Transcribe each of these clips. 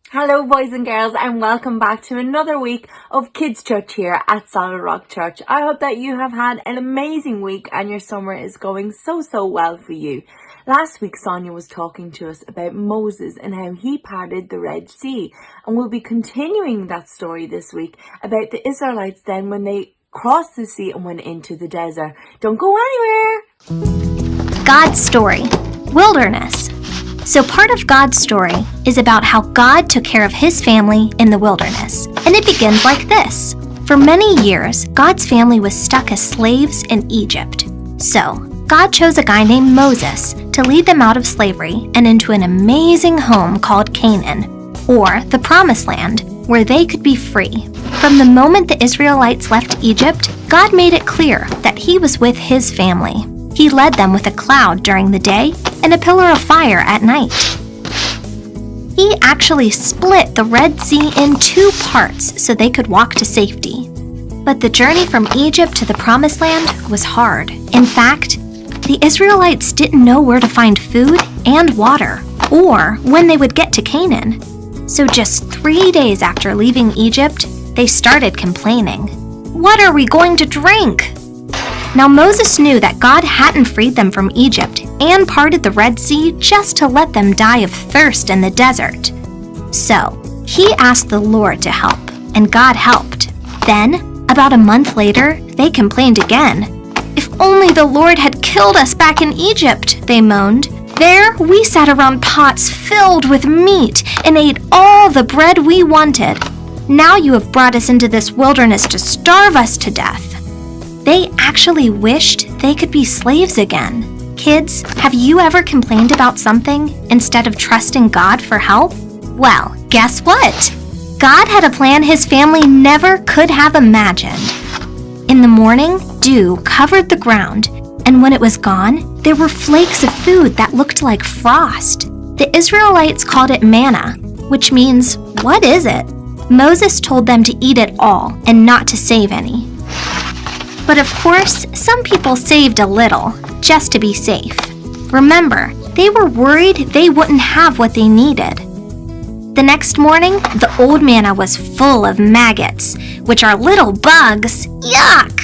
Hello boys and girls, and welcome back to another week of Kids Church here at Solid Rock Church. I hope that you have had an amazing week and your summer is going so well for you. Last week Sonia was talking to us about Moses and how he parted the Red Sea, and we'll be continuing that story this week about the Israelites then when they crossed the sea and went into the desert. Don't go anywhere! God's story, wilderness. So part of God's story is about how God took care of his family in the wilderness. And it begins like this. For many years, God's family was stuck as slaves in Egypt. So, God chose a guy named Moses to lead them out of slavery and into an amazing home called Canaan, or the Promised Land, where they could be free. From the moment the Israelites left Egypt, God made it clear that he was with his family. He led them with a cloud during the day and a pillar of fire at night. He actually split the Red Sea in two parts so they could walk to safety. But the journey from Egypt to the Promised Land was hard. In fact, the Israelites didn't know where to find food and water, or when they would get to Canaan. So just 3 days after leaving Egypt, they started complaining. "What are we going to drink?" Now Moses knew that God hadn't freed them from Egypt and parted the Red Sea just to let them die of thirst in the desert. So, he asked the Lord to help, and God helped. Then, about a month later, they complained again. "If only the Lord had killed us back in Egypt," they moaned. "There, we sat around pots filled with meat and ate all the bread we wanted. Now you have brought us into this wilderness to starve us to death." They actually wished they could be slaves again. Kids, have you ever complained about something instead of trusting God for help? Well, guess what? God had a plan his family never could have imagined. In the morning, dew covered the ground, and when it was gone, there were flakes of food that looked like frost. The Israelites called it manna, which means, "What is it?" Moses told them to eat it all and not to save any. But of course, some people saved a little, just to be safe. Remember, they were worried they wouldn't have what they needed. The next morning, the old manna was full of maggots, which are little bugs. Yuck!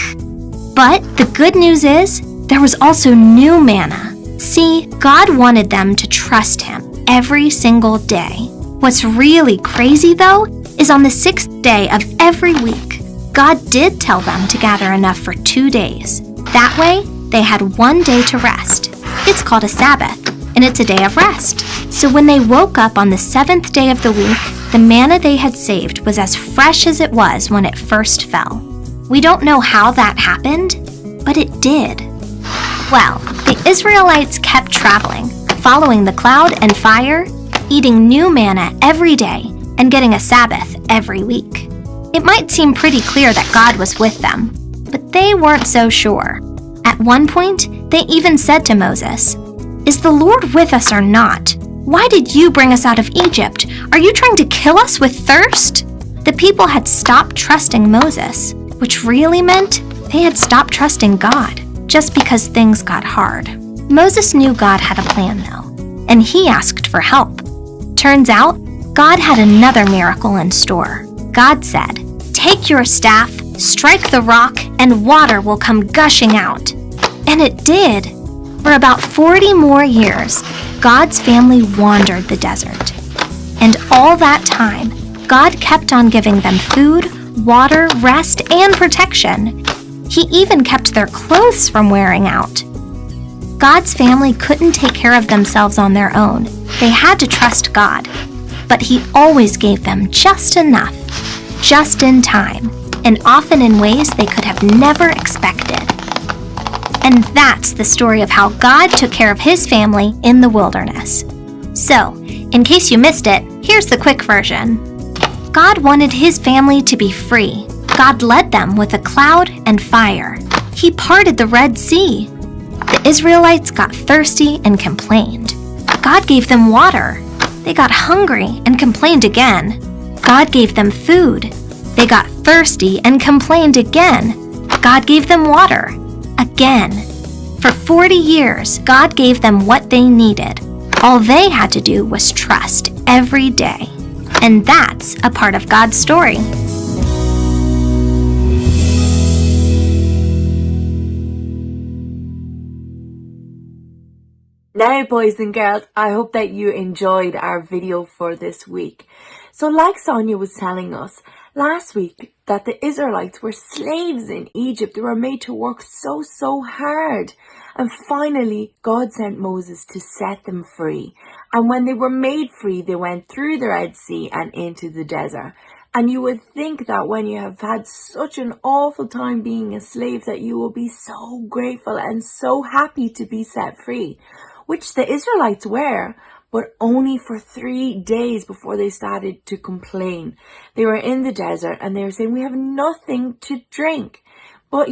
But the good news is, there was also new manna. See, God wanted them to trust him every single day. What's really crazy, though, is on the 6th day of every week, God did tell them to gather enough for 2 days. That way, they had 1 day to rest. It's called a Sabbath, and it's a day of rest. So when they woke up on the 7th day of the week, the manna they had saved was as fresh as it was when it first fell. We don't know how that happened, but it did. Well, the Israelites kept traveling, following the cloud and fire, eating new manna every day, and getting a Sabbath every week. It might seem pretty clear that God was with them, but they weren't so sure. At one point, they even said to Moses, "Is the Lord with us or not? Why did you bring us out of Egypt? Are you trying to kill us with thirst?" The people had stopped trusting Moses, which really meant they had stopped trusting God, just because things got hard. Moses knew God had a plan though, and he asked for help. Turns out, God had another miracle in store. God said, "Take your staff, strike the rock, and water will come gushing out." And it did. For about 40 more years, God's family wandered the desert. And all that time, God kept on giving them food, water, rest, and protection. He even kept their clothes from wearing out. God's family couldn't take care of themselves on their own. They had to trust God. But he always gave them just enough, just in time, and often in ways they could have never expected. And that's the story of how God took care of his family in the wilderness. So, in case you missed it, here's the quick version. God wanted his family to be free. God led them with a cloud and fire. He parted the Red Sea. The Israelites got thirsty and complained. God gave them water. They got hungry and complained again. God gave them food. They got thirsty and complained again. God gave them water. Again. For 40 years, God gave them what they needed. All they had to do was trust every day. And that's a part of God's story. Now, boys and girls, I hope that you enjoyed our video for this week. So like Sonia was telling us last week, that the Israelites were slaves in Egypt. They were made to work so hard. And finally, God sent Moses to set them free. And when they were made free, they went through the Red Sea and into the desert. And you would think that when you have had such an awful time being a slave, that you will be so grateful and so happy to be set free, which the Israelites were, but only for 3 days before they started to complain. They were in the desert and they were saying, we have nothing to drink. But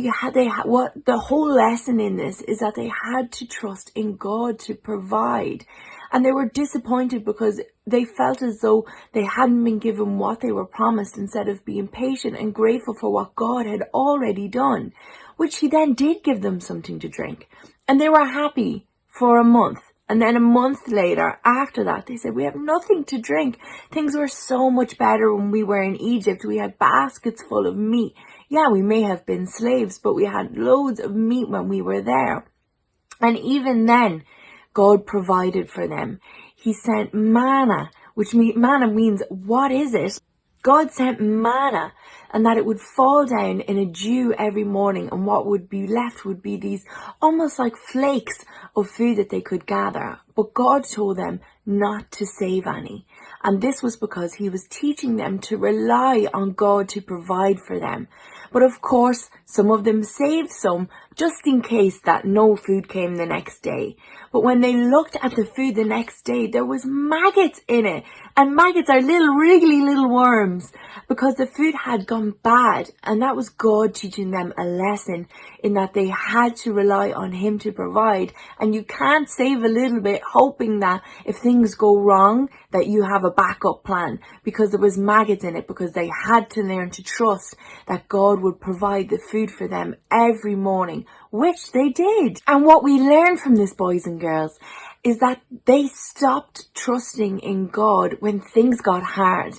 what the whole lesson in this is that they had to trust in God to provide. And they were disappointed because they felt as though they hadn't been given what they were promised, instead of being patient and grateful for what God had already done, which he then did give them something to drink. And they were happy for a month. And then a month later, after that, they said, we have nothing to drink. Things were so much better when we were in Egypt. We had baskets full of meat. Yeah, we may have been slaves, but we had loads of meat when we were there. And even then, God provided for them. He sent manna, which manna means, what is it? God sent manna, and that it would fall down in a dew every morning, and what would be left would be these almost like flakes of food that they could gather. But God told them not to save any. And this was because he was teaching them to rely on God to provide for them. But of course, some of them saved some just in case that no food came the next day. But when they looked at the food the next day, there was maggots in it. And maggots are little wriggly little worms, because the food had gone bad. And that was God teaching them a lesson in that they had to rely on him to provide. And you can't save a little bit hoping that if things go wrong, that you have a backup plan, because there was maggots in it, because they had to learn to trust that God would provide the food for them every morning, which they did. And what we learned from this, boys and girls, is that they stopped trusting in God when things got hard.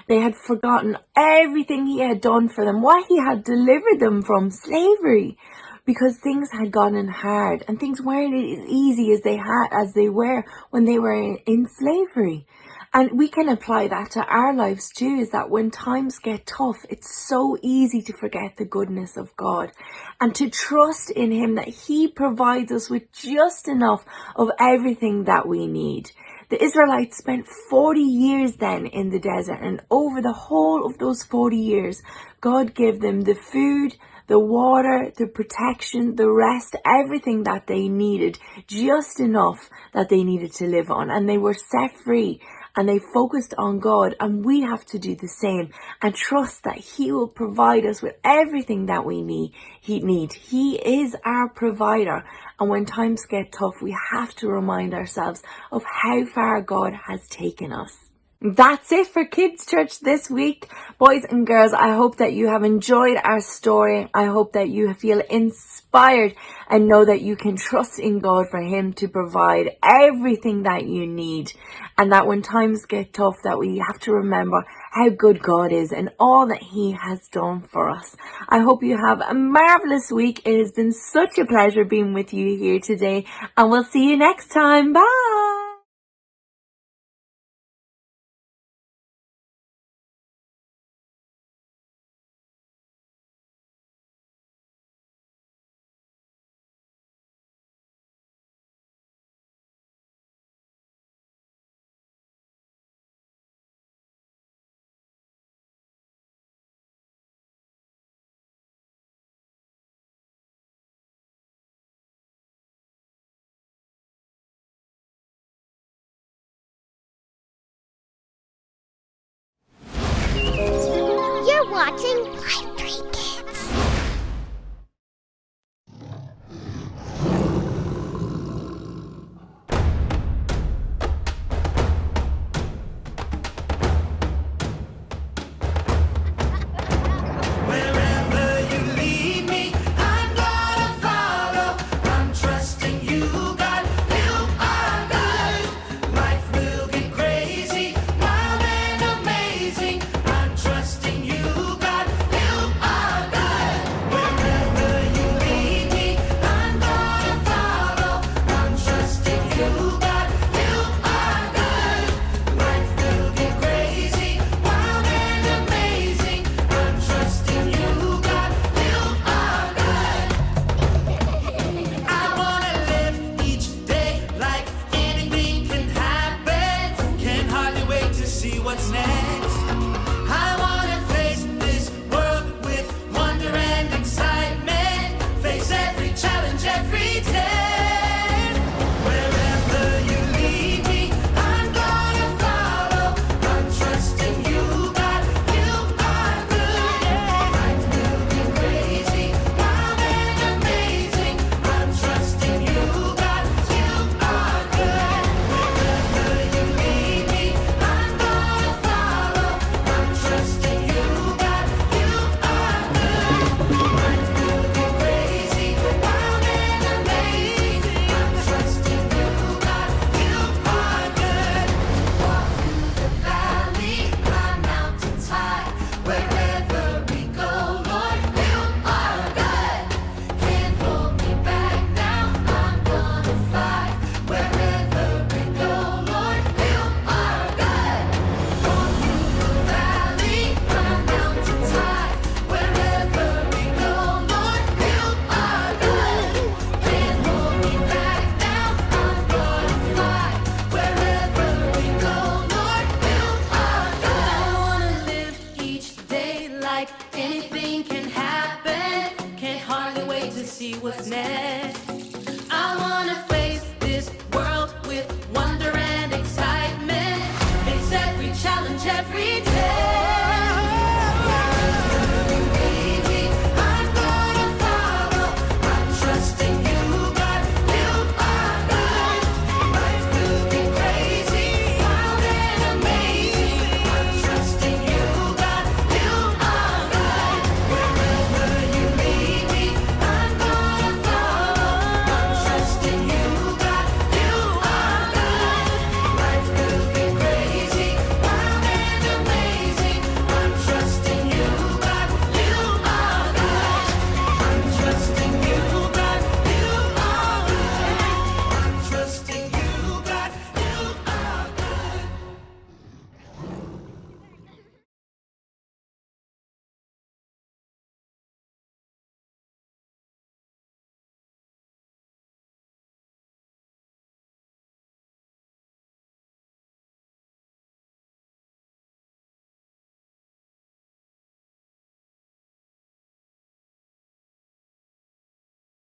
They had forgotten everything he had done for them, what he had delivered them from slavery, because things had gotten hard and things weren't as easy as they were when they were in slavery. And we can apply that to our lives too, is that when times get tough, it's so easy to forget the goodness of God and to trust in him, that he provides us with just enough of everything that we need. The Israelites spent 40 years then in the desert, and over the whole of those 40 years, God gave them the food, the water, the protection, the rest, everything that they needed, just enough that they needed to live on. And they were set free and they focused on God. And we have to do the same and trust that he will provide us with everything that we need. He is our provider. And when times get tough, we have to remind ourselves of how far God has taken us. That's it for Kids Church this week. Boys and girls, I hope that you have enjoyed our story. I hope that you feel inspired and know that you can trust in God for him to provide everything that you need. And that when times get tough, that we have to remember how good God is and all that he has done for us. I hope you have a marvelous week. It has been such a pleasure being with you here today, and we'll see you next time. Bye. see what's next.